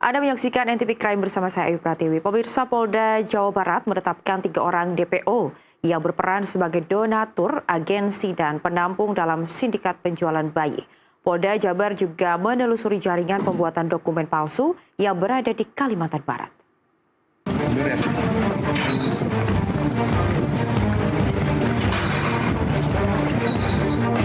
Anda menyaksikan NTV Crime bersama saya Ayu Pratiwi. Pemirsa, Polda Jawa Barat menetapkan 3 orang DPO yang berperan sebagai donatur, agensi, dan penampung dalam sindikat penjualan bayi. Polda Jabar juga menelusuri jaringan pembuatan dokumen palsu yang berada di Kalimantan Barat.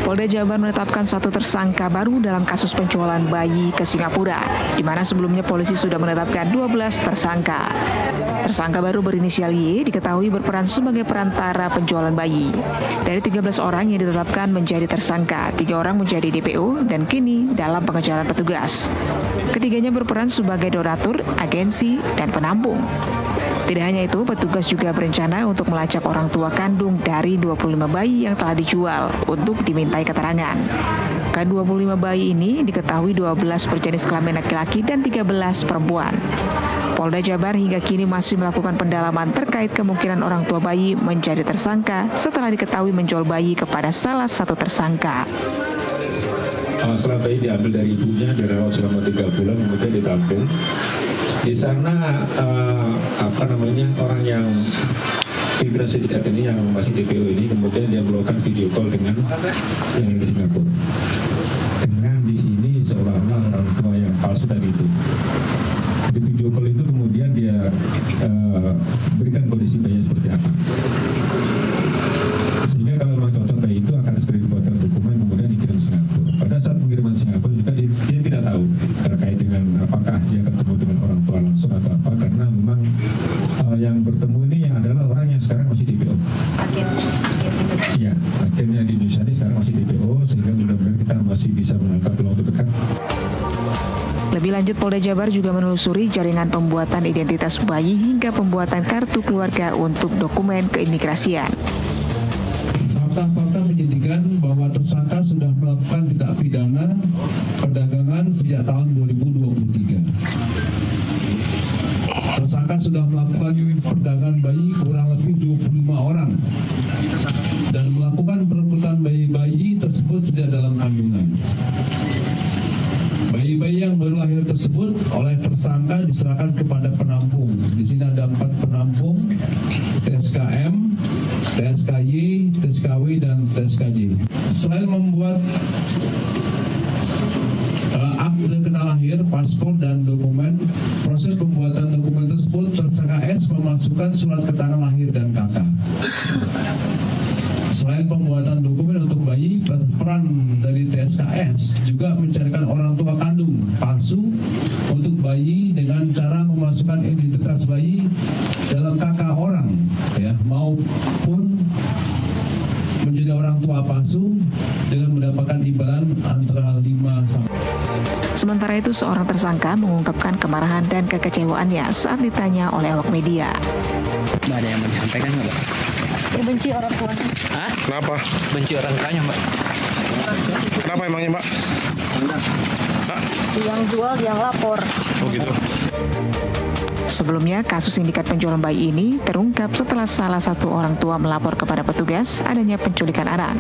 Polda Jabar menetapkan 1 tersangka baru dalam kasus penjualan bayi ke Singapura, di mana sebelumnya polisi sudah menetapkan 12 tersangka. Tersangka baru berinisial Y diketahui berperan sebagai perantara penjualan bayi. Dari 13 orang yang ditetapkan menjadi tersangka, 3 orang menjadi DPO dan kini dalam pengejaran petugas. Ketiganya berperan sebagai donatur, agensi, dan penampung. Tidak hanya itu, petugas juga berencana untuk melacak orang tua kandung dari 25 bayi yang telah dijual untuk dimintai keterangan. Ke-25 bayi ini diketahui 12 berjenis kelamin laki-laki dan 13 perempuan. Polda Jabar hingga kini masih melakukan pendalaman terkait kemungkinan orang tua bayi menjadi tersangka setelah diketahui menjual bayi kepada salah satu tersangka. Setelah bayi diambil dari ibunya, dirawat selama 3 bulan, kemudian ditampung. Di sana orang yang pimpinan sindikat ini yang masih DPO ini, kemudian dia melakukan video call dengan yang di Singapura. Dengan di sini seolah-olah orang tua yang palsu tadi itu. Di video call itu kemudian dia berikan kondisi bayinya seperti apa. Sehingga kalau memang cocok bayi itu akan segera dibuatkan dokumen kemudian dikirim Singapura. Pada saat pengiriman Singapura juga dia tidak tahu terkait dengan apakah dia ketemu dengan orang tua langsung atau apa, karena memang yang bertemu ini adalah orang yang sekarang masih DPO. Ya, akhirnya di Indonesia ini sekarang masih DPO, sehingga mudah-mudahan kita masih bisa menangkap dalam waktu dekat. Lebih lanjut, Polda Jabar juga menelusuri jaringan pembuatan identitas bayi hingga pembuatan kartu keluarga untuk dokumen keimigrasian. Fakta-fakta menjadikan bahwa tersangka sudah melakukan tindak pidana perdagangan sejak tahun 2023. Tersangka sudah melakukan perdagangan bayi kurang lebih 25 orang dan melakukan perebutan bayi-bayi tersebut sejak dalam kandungan. Bayi-bayi yang baru lahir tersebut oleh tersangka diserahkan kepada penampung. Di sini ada 4 penampung, TSKM, TSKY, TSKW, dan TSKJ. Selain membuat akte kena lahir, paspor, dan dokumen, proses pembuatan dokumen tersebut tersangka S memasukkan surat keterangan lahir dan KK. Selain pembuatan dokumen untuk bayi, peran dari TSKS juga mencarikan orang tua kandung palsu untuk bayi dengan cara memasukkan identitas bayi dalam KK orang, maupun menjadi orang tua palsu dengan mendapatkan imbalan antara 5 sampai. Sementara itu, seorang tersangka mengungkapkan kemarahan dan kekecewaannya saat ditanya oleh awak media. Mbak, ada yang mau disampaikan nggak, Mbak? Saya benci orang tuanya. Hah? Kenapa? Benci orang tuanya, Mbak? Kenapa emangnya, Mbak? Hah? Yang jual, yang lapor. Oh gitu. Sebelumnya, kasus sindikat penjualan bayi ini terungkap setelah salah satu orang tua melapor kepada petugas adanya penculikan anak.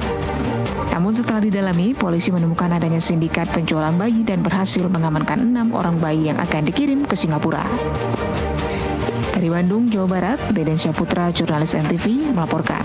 Namun setelah didalami, polisi menemukan adanya sindikat penjualan bayi dan berhasil mengamankan 6 orang bayi yang akan dikirim ke Singapura. Dari Bandung, Jawa Barat, Deden Syahputra, jurnalis NTV, melaporkan.